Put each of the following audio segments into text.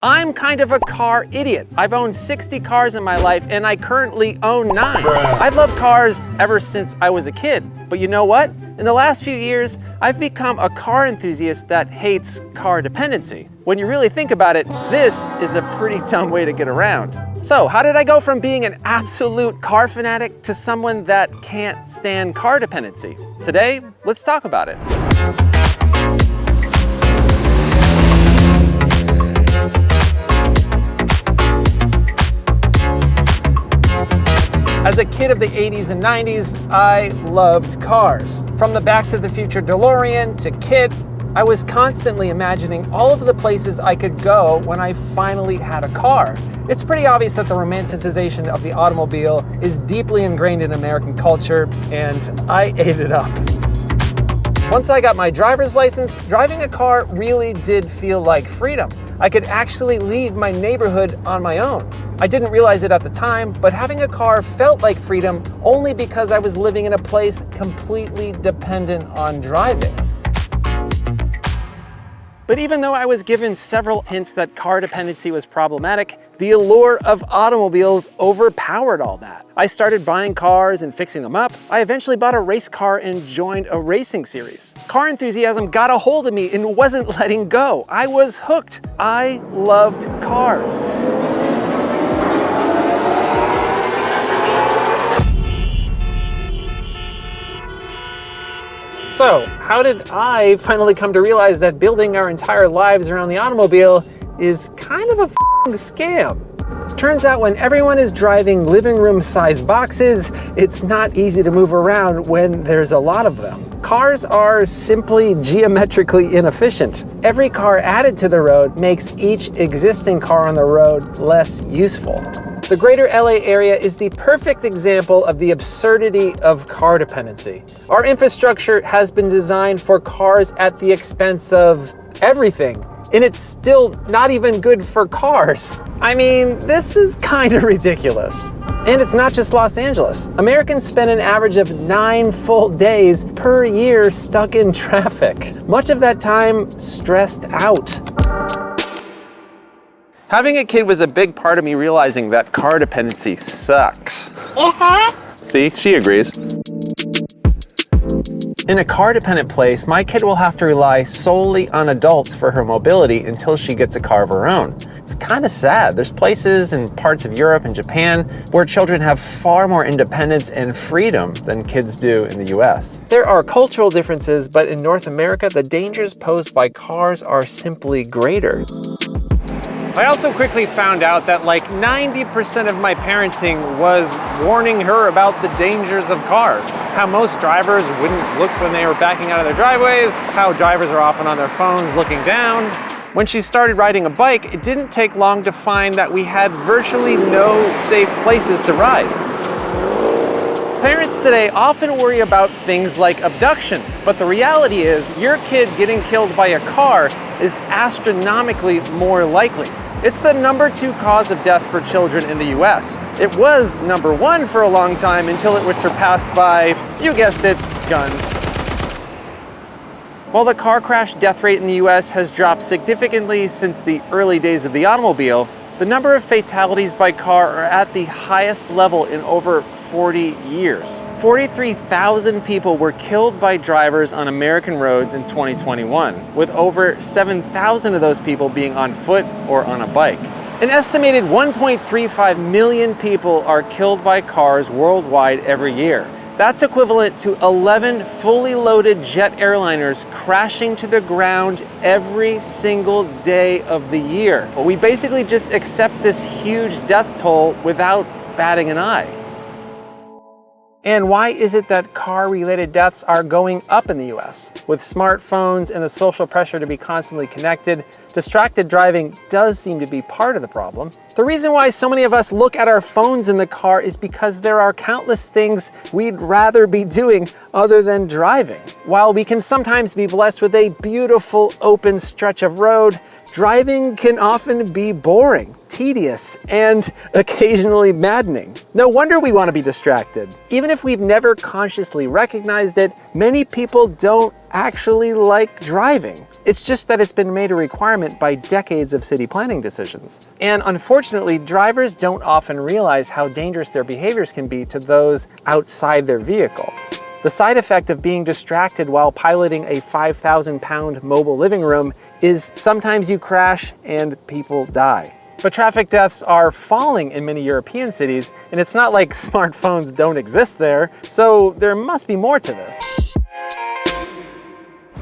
I'm kind of a car idiot. I've owned 60 cars in my life and I currently own 9. I've loved cars ever since I was a kid. But you know what? In the last few years, I've become a car enthusiast that hates car dependency. When you really think about it, this is a pretty dumb way to get around. So how did I go from being an absolute car fanatic to someone that can't stand car dependency? Today, let's talk about it. As a kid of the 80s and 90s, I loved cars. From the Back to the Future DeLorean to KITT, I was constantly imagining all of the places I could go when I finally had a car. It's pretty obvious that the romanticization of the automobile is deeply ingrained in American culture, and I ate it up. Once I got my driver's license, driving a car really did feel like freedom. I could actually leave my neighborhood on my own. I didn't realize it at the time, but having a car felt like freedom only because I was living in a place completely dependent on driving. But even though I was given several hints that car dependency was problematic, the allure of automobiles overpowered all that. I started buying cars and fixing them up. I eventually bought a race car and joined a racing series. Car enthusiasm got a hold of me and wasn't letting go. I was hooked. I loved cars. So, how did I finally come to realize that building our entire lives around the automobile is kind of a f***ing scam? Turns out when everyone is driving living room-sized boxes, it's not easy to move around when there's a lot of them. Cars are simply geometrically inefficient. Every car added to the road makes each existing car on the road less useful. The greater LA area is the perfect example of the absurdity of car dependency. Our infrastructure has been designed for cars at the expense of everything, and it's still not even good for cars. I mean, this is kind of ridiculous. And it's not just Los Angeles. Americans spend an average of 9 full days per year stuck in traffic. Much of that time stressed out. Having a kid was a big part of me realizing that car dependency sucks. See, she agrees. In a car-dependent place, my kid will have to rely solely on adults for her mobility until she gets a car of her own. It's kind of sad. There's places in parts of Europe and Japan where children have far more independence and freedom than kids do in the US. There are cultural differences, but in North America, the dangers posed by cars are simply greater. I also quickly found out that like 90% of my parenting was warning her about the dangers of cars. How most drivers wouldn't look when they were backing out of their driveways, how drivers are often on their phones looking down. When she started riding a bike, it didn't take long to find that we had virtually no safe places to ride. Parents today often worry about things like abductions, but the reality is your kid getting killed by a car is astronomically more likely. It's the #2 cause of death for children in the US. It was #1 for a long time until it was surpassed by, you guessed it, guns. While the car crash death rate in the US has dropped significantly since the early days of the automobile, the number of fatalities by car are at the highest level in over 40 years. 43,000 people were killed by drivers on American roads in 2021, with over 7,000 of those people being on foot or on a bike. An estimated 1.35 million people are killed by cars worldwide every year. That's equivalent to 11 fully loaded jet airliners crashing to the ground every single day of the year. But we basically just accept this huge death toll without batting an eye. And why is it that car-related deaths are going up in the US? With smartphones and the social pressure to be constantly connected, distracted driving does seem to be part of the problem. The reason why so many of us look at our phones in the car is because there are countless things we'd rather be doing other than driving. While we can sometimes be blessed with a beautiful open stretch of road, Driving can often be boring, tedious, and occasionally maddening. No wonder we want to be distracted. Even if we've never consciously recognized it, many people don't actually like driving. It's just that it's been made a requirement by decades of city planning decisions. And unfortunately, drivers don't often realize how dangerous their behaviors can be to those outside their vehicle. The side effect of being distracted while piloting a 5,000-pound mobile living room is sometimes you crash and people die. But traffic deaths are falling in many European cities, and it's not like smartphones don't exist there, so there must be more to this.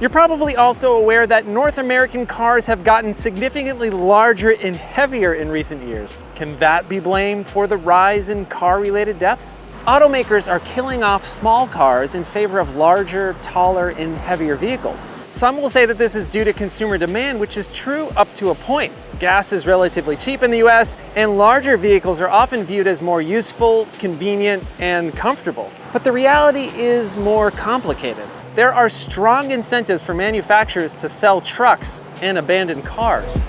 You're probably also aware that North American cars have gotten significantly larger and heavier in recent years. Can that be blamed for the rise in car-related deaths? Automakers are killing off small cars in favor of larger, taller, and heavier vehicles. Some will say that this is due to consumer demand, which is true up to a point. Gas is relatively cheap in the US, and larger vehicles are often viewed as more useful, convenient, and comfortable. But the reality is more complicated. There are strong incentives for manufacturers to sell trucks and abandon cars.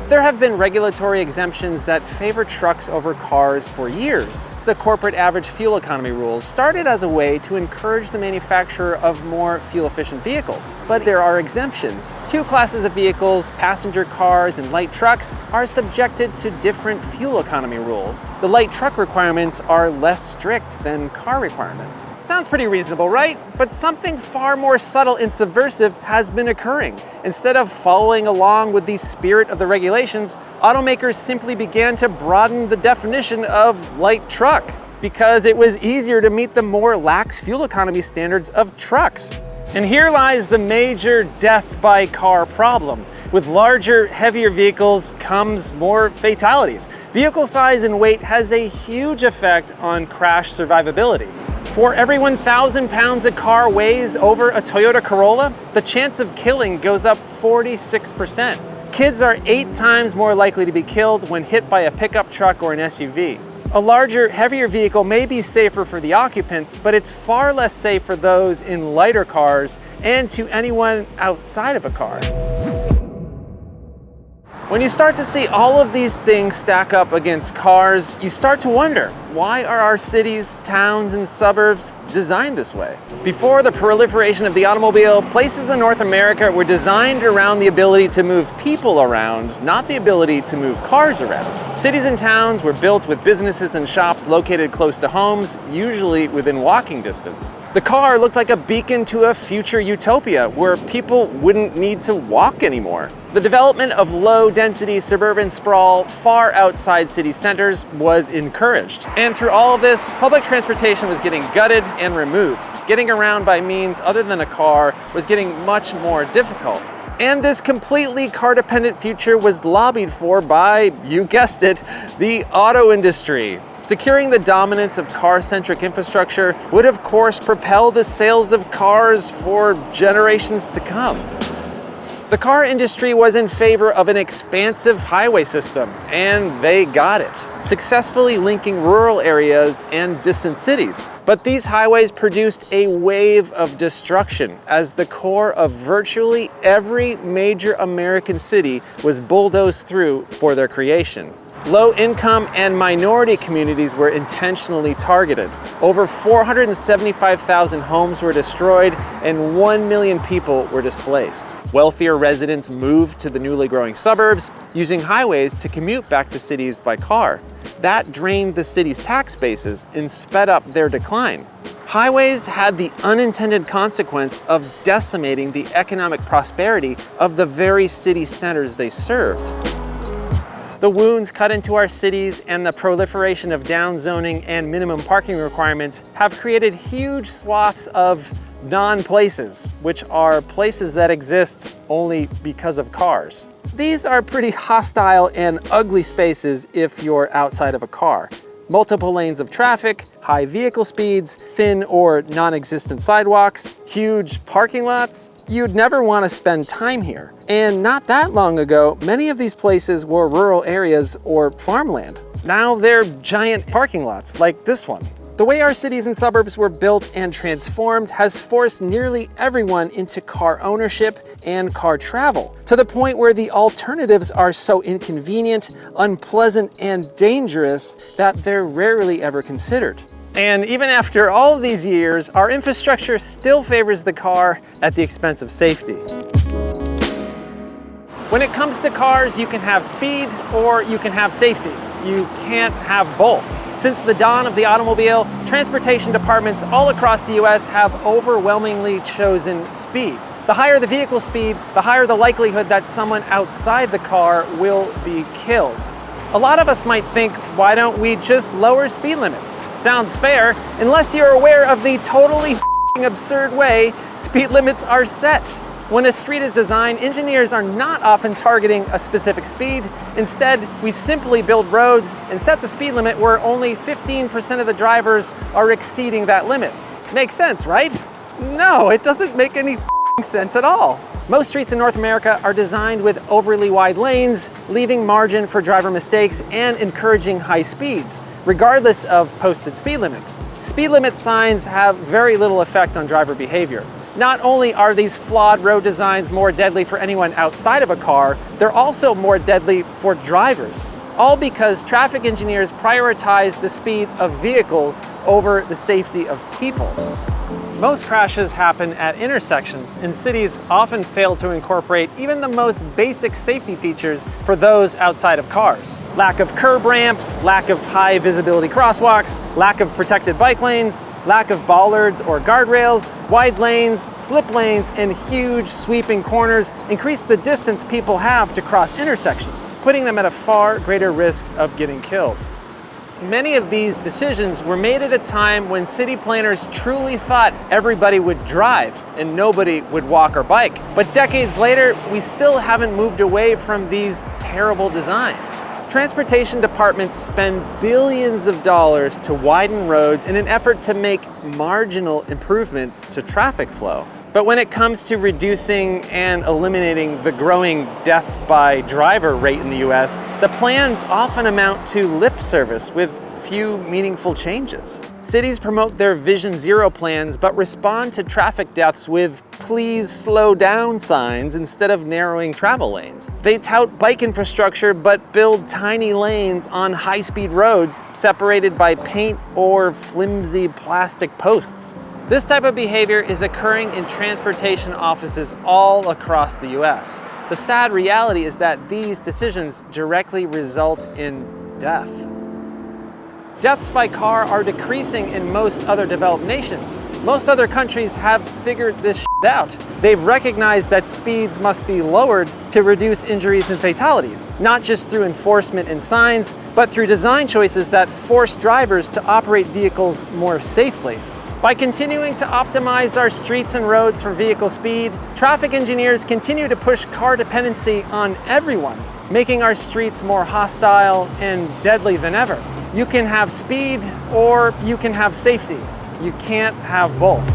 There have been regulatory exemptions that favor trucks over cars for years. The corporate average fuel economy rules started as a way to encourage the manufacturer of more fuel-efficient vehicles. But there are exemptions. Two classes of vehicles, passenger cars and light trucks, are subjected to different fuel economy rules. The light truck requirements are less strict than car requirements. Sounds pretty reasonable, right? But something far more subtle and subversive has been occurring. Instead of following along with the spirit of the regulations, automakers simply began to broaden the definition of light truck because it was easier to meet the more lax fuel economy standards of trucks. And here lies the major death by car problem. With larger, heavier vehicles comes more fatalities. Vehicle size and weight has a huge effect on crash survivability. For every 1,000 pounds a car weighs over a Toyota Corolla, the chance of killing goes up 46%. Kids are 8 times more likely to be killed when hit by a pickup truck or an SUV. A larger, heavier vehicle may be safer for the occupants, but it's far less safe for those in lighter cars and to anyone outside of a car. When you start to see all of these things stack up against cars, you start to wonder, why are our cities, towns, and suburbs designed this way? Before the proliferation of the automobile, places in North America were designed around the ability to move people around, not the ability to move cars around. Cities and towns were built with businesses and shops located close to homes, usually within walking distance. The car looked like a beacon to a future utopia where people wouldn't need to walk anymore. The development of low-density suburban sprawl far outside city centers was encouraged. And through all of this, public transportation was getting gutted and removed. Getting around by means other than a car was getting much more difficult. And this completely car-dependent future was lobbied for by, you guessed it, the auto industry. Securing the dominance of car-centric infrastructure would of course propel the sales of cars for generations to come. The car industry was in favor of an expansive highway system, and they got it, successfully linking rural areas and distant cities. But these highways produced a wave of destruction as the core of virtually every major American city was bulldozed through for their creation. Low-income and minority communities were intentionally targeted. Over 475,000 homes were destroyed and 1 million people were displaced. Wealthier residents moved to the newly growing suburbs, using highways to commute back to cities by car. That drained the city's tax bases and sped up their decline. Highways had the unintended consequence of decimating the economic prosperity of the very city centers they served. The wounds cut into our cities and the proliferation of downzoning and minimum parking requirements have created huge swaths of non-places, which are places that exist only because of cars. These are pretty hostile and ugly spaces if you're outside of a car. Multiple lanes of traffic, high vehicle speeds, thin or non-existent sidewalks, huge parking lots. You'd never want to spend time here. And not that long ago, many of these places were rural areas or farmland. Now they're giant parking lots like this one. The way our cities and suburbs were built and transformed has forced nearly everyone into car ownership and car travel, to the point where the alternatives are so inconvenient, unpleasant, and dangerous that they're rarely ever considered. And even after all of these years, our infrastructure still favors the car at the expense of safety. When it comes to cars, you can have speed or you can have safety. You can't have both. Since the dawn of the automobile, transportation departments all across the US have overwhelmingly chosen speed. The higher the vehicle speed, the higher the likelihood that someone outside the car will be killed. A lot of us might think, why don't we just lower speed limits? Sounds fair, unless you're aware of the totally absurd way speed limits are set. When a street is designed, engineers are not often targeting a specific speed. Instead, we simply build roads and set the speed limit where only 15% of the drivers are exceeding that limit. Makes sense, right? No, it doesn't make any sense at all. Most streets in North America are designed with overly wide lanes, leaving margin for driver mistakes and encouraging high speeds, regardless of posted speed limits. Speed limit signs have very little effect on driver behavior. Not only are these flawed road designs more deadly for anyone outside of a car, they're also more deadly for drivers. All because traffic engineers prioritize the speed of vehicles over the safety of people. Most crashes happen at intersections, and cities often fail to incorporate even the most basic safety features for those outside of cars. Lack of curb ramps, lack of high visibility crosswalks, lack of protected bike lanes, lack of bollards or guardrails, wide lanes, slip lanes, and huge sweeping corners increase the distance people have to cross intersections, putting them at a far greater risk of getting killed. Many of these decisions were made at a time when city planners truly thought everybody would drive and nobody would walk or bike. But decades later, we still haven't moved away from these terrible designs. Transportation departments spend billions of dollars to widen roads in an effort to make marginal improvements to traffic flow. But when it comes to reducing and eliminating the growing death by driver rate in the US, the plans often amount to lip service with few meaningful changes. Cities promote their Vision Zero plans but respond to traffic deaths with "please slow down" signs instead of narrowing travel lanes. They tout bike infrastructure but build tiny lanes on high-speed roads separated by paint or flimsy plastic posts. This type of behavior is occurring in transportation offices all across the US. The sad reality is that these decisions directly result in death. Deaths by car are decreasing in most other developed nations. Most other countries have figured this out. They've recognized that speeds must be lowered to reduce injuries and fatalities, not just through enforcement and signs, but through design choices that force drivers to operate vehicles more safely. By continuing to optimize our streets and roads for vehicle speed, traffic engineers continue to push car dependency on everyone, making our streets more hostile and deadly than ever. You can have speed or you can have safety. You can't have both.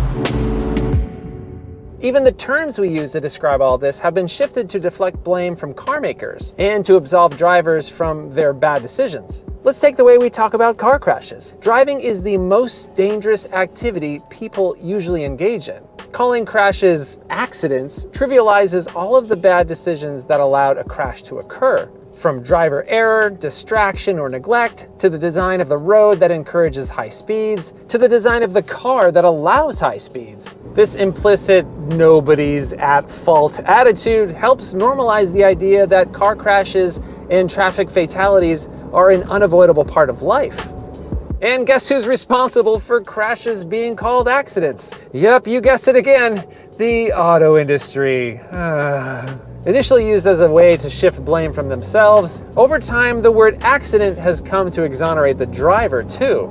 Even the terms we use to describe all this have been shifted to deflect blame from car makers and to absolve drivers from their bad decisions. Let's take the way we talk about car crashes. Driving is the most dangerous activity people usually engage in. Calling crashes accidents trivializes all of the bad decisions that allowed a crash to occur. From driver error, distraction, or neglect, to the design of the road that encourages high speeds, to the design of the car that allows high speeds. This implicit nobody's at fault attitude helps normalize the idea that car crashes and traffic fatalities are an unavoidable part of life. And guess who's responsible for crashes being called accidents? Yep, you guessed it again, the auto industry. Initially used as a way to shift blame from themselves, over time the word accident has come to exonerate the driver too.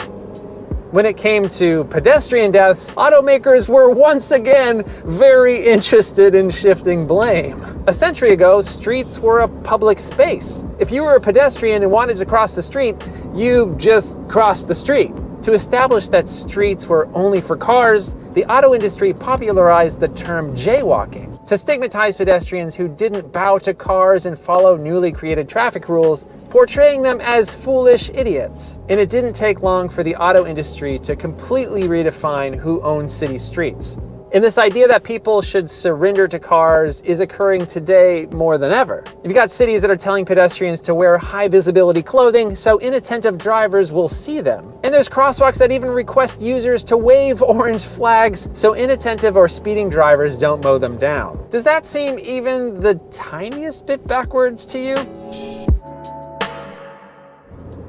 When it came to pedestrian deaths, automakers were once again very interested in shifting blame. A century ago, streets were a public space. If you were a pedestrian and wanted to cross the street, you just crossed the street. To establish that streets were only for cars, the auto industry popularized the term jaywalking. to stigmatize pedestrians who didn't bow to cars and follow newly created traffic rules, portraying them as foolish idiots. And it didn't take long for the auto industry to completely redefine who owns city streets. And this idea that people should surrender to cars is occurring today more than ever. You've got cities that are telling pedestrians to wear high visibility clothing so inattentive drivers will see them. And there's crosswalks that even request users to wave orange flags so inattentive or speeding drivers don't mow them down. Does that seem even the tiniest bit backwards to you?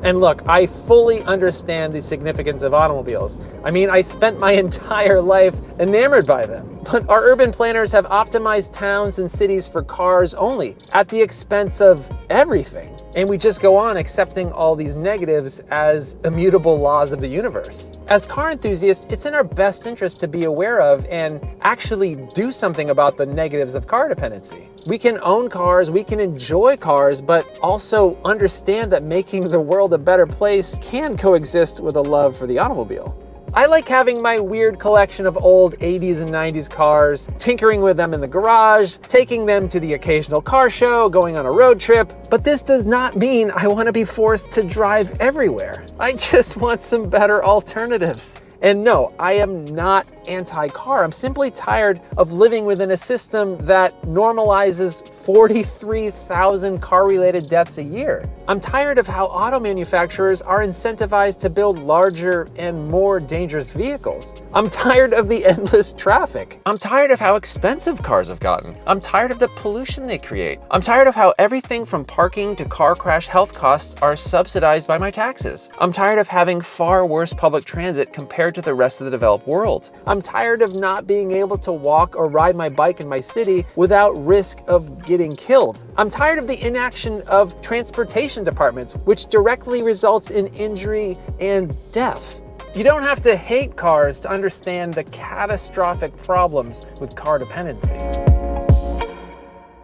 And look, I fully understand the significance of automobiles. I mean, I spent my entire life enamored by them. But our urban planners have optimized towns and cities for cars only, at the expense of everything. And we just go on accepting all these negatives as immutable laws of the universe. As car enthusiasts, it's in our best interest to be aware of and actually do something about the negatives of car dependency. We can own cars, we can enjoy cars, but also understand that making the world a better place can coexist with a love for the automobile. I like having my weird collection of old 80s and 90s cars, tinkering with them in the garage, taking them to the occasional car show, going on a road trip. But this does not mean I want to be forced to drive everywhere. I just want some better alternatives. And no, I am not anti-car. I'm simply tired of living within a system that normalizes 43,000 car-related deaths a year. I'm tired of how auto manufacturers are incentivized to build larger and more dangerous vehicles. I'm tired of the endless traffic. I'm tired of how expensive cars have gotten. I'm tired of the pollution they create. I'm tired of how everything from parking to car crash health costs are subsidized by my taxes. I'm tired of having far worse public transit compared to the rest of the developed world. I'm tired of not being able to walk or ride my bike in my city without risk of getting killed. I'm tired of the inaction of transportation departments, which directly results in injury and death. You don't have to hate cars to understand the catastrophic problems with car dependency.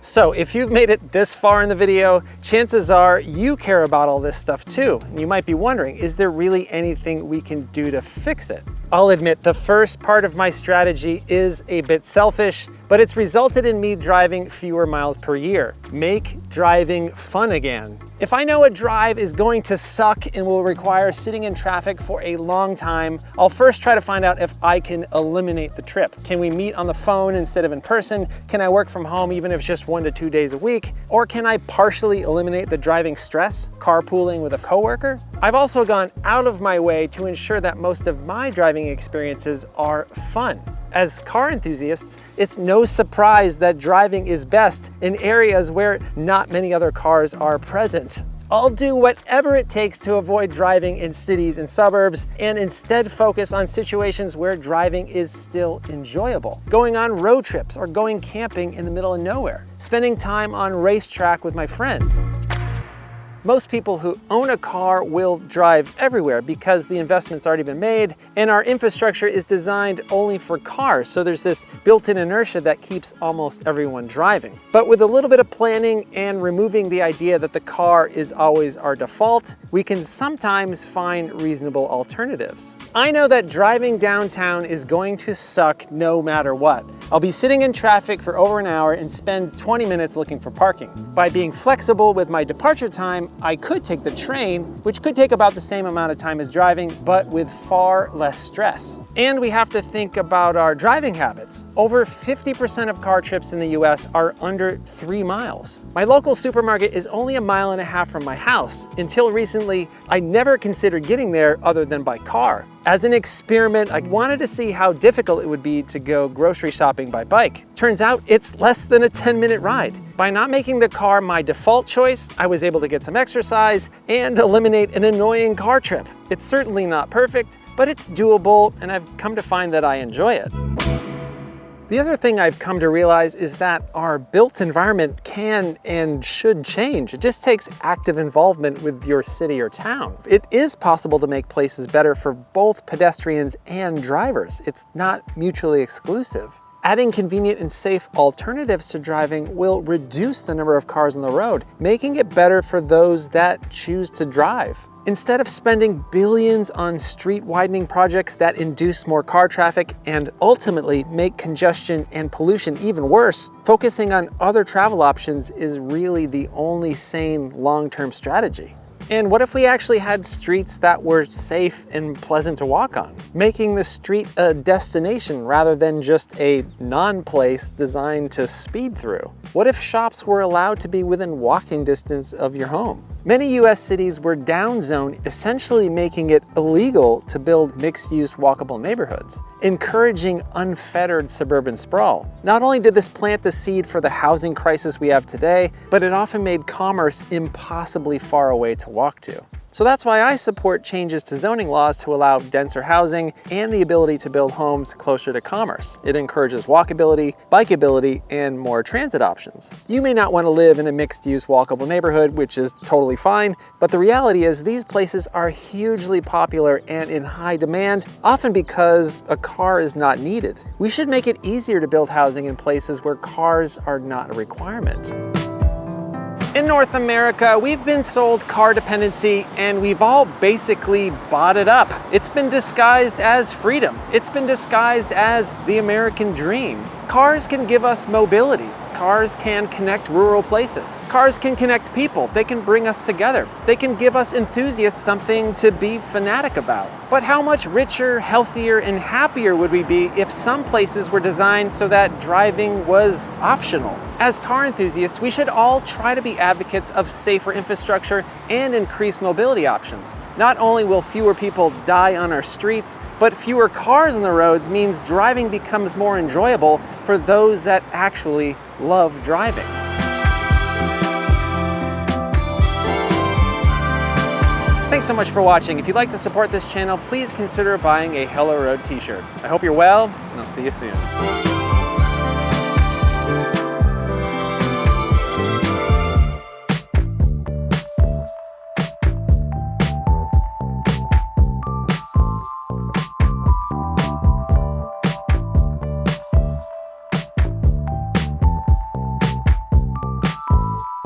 So if you've made it this far in the video, chances are you care about all this stuff too. And you might be wondering, is there really anything we can do to fix it? I'll admit the first part of my strategy is a bit selfish, but it's resulted in me driving fewer miles per year. Make driving fun again. If I know a drive is going to suck and will require sitting in traffic for a long time, I'll first try to find out if I can eliminate the trip. Can we meet on the phone instead of in person? Can I work from home even if it's just 1 to 2 days a week? Or can I partially eliminate the driving stress, carpooling with a coworker? I've also gone out of my way to ensure that most of my driving experiences are fun. As car enthusiasts, it's no surprise that driving is best in areas where not many other cars are present. I'll do whatever it takes to avoid driving in cities and suburbs and instead focus on situations where driving is still enjoyable. Going on road trips or going camping in the middle of nowhere. Spending time on racetrack with my friends. Most people who own a car will drive everywhere because the investment's already been made and our infrastructure is designed only for cars. So there's this built-in inertia that keeps almost everyone driving. But with a little bit of planning and removing the idea that the car is always our default, we can sometimes find reasonable alternatives. I know that driving downtown is going to suck no matter what. I'll be sitting in traffic for over an hour and spend 20 minutes looking for parking. By being flexible with my departure time, I could take the train, which could take about the same amount of time as driving, but with far less stress. And we have to think about our driving habits. Over 50% of car trips in the US are under 3 miles. My local supermarket is only 1.5 miles from my house. Until recently, I never considered getting there other than by car. As an experiment, I wanted to see how difficult it would be to go grocery shopping by bike. Turns out it's less than a 10-minute ride. By not making the car my default choice, I was able to get some exercise and eliminate an annoying car trip. It's certainly not perfect, but it's doable, and I've come to find that I enjoy it. The other thing I've come to realize is that our built environment can and should change. It just takes active involvement with your city or town. It is possible to make places better for both pedestrians and drivers. It's not mutually exclusive. Adding convenient and safe alternatives to driving will reduce the number of cars on the road, making it better for those that choose to drive. Instead of spending billions on street widening projects that induce more car traffic and ultimately make congestion and pollution even worse, focusing on other travel options is really the only sane long-term strategy. And what if we actually had streets that were safe and pleasant to walk on, making the street a destination rather than just a non-place designed to speed through? What if shops were allowed to be within walking distance of your home? Many US cities were downzoned, essentially making it illegal to build mixed-use walkable neighborhoods, encouraging unfettered suburban sprawl. Not only did this plant the seed for the housing crisis we have today, but it often made commerce impossibly far away to walk to. So that's why I support changes to zoning laws to allow denser housing and the ability to build homes closer to commerce. It encourages walkability, bikeability, and more transit options. You may not want to live in a mixed-use walkable neighborhood, which is totally fine, but the reality is these places are hugely popular and in high demand, often because a car is not needed. We should make it easier to build housing in places where cars are not a requirement. In North America, we've been sold car dependency and we've all basically bought it up. It's been disguised as freedom. It's been disguised as the American dream. Cars can give us mobility. Cars can connect rural places. Cars can connect people. They can bring us together. They can give us enthusiasts something to be fanatic about. But how much richer, healthier, and happier would we be if some places were designed so that driving was optional? As car enthusiasts, we should all try to be advocates of safer infrastructure and increased mobility options. Not only will fewer people die on our streets, but fewer cars on the roads means driving becomes more enjoyable for those that actually love driving. Thanks so much for watching. If you'd like to support this channel, please consider buying a Hello Road t-shirt. I hope you're well, and I'll see you soon.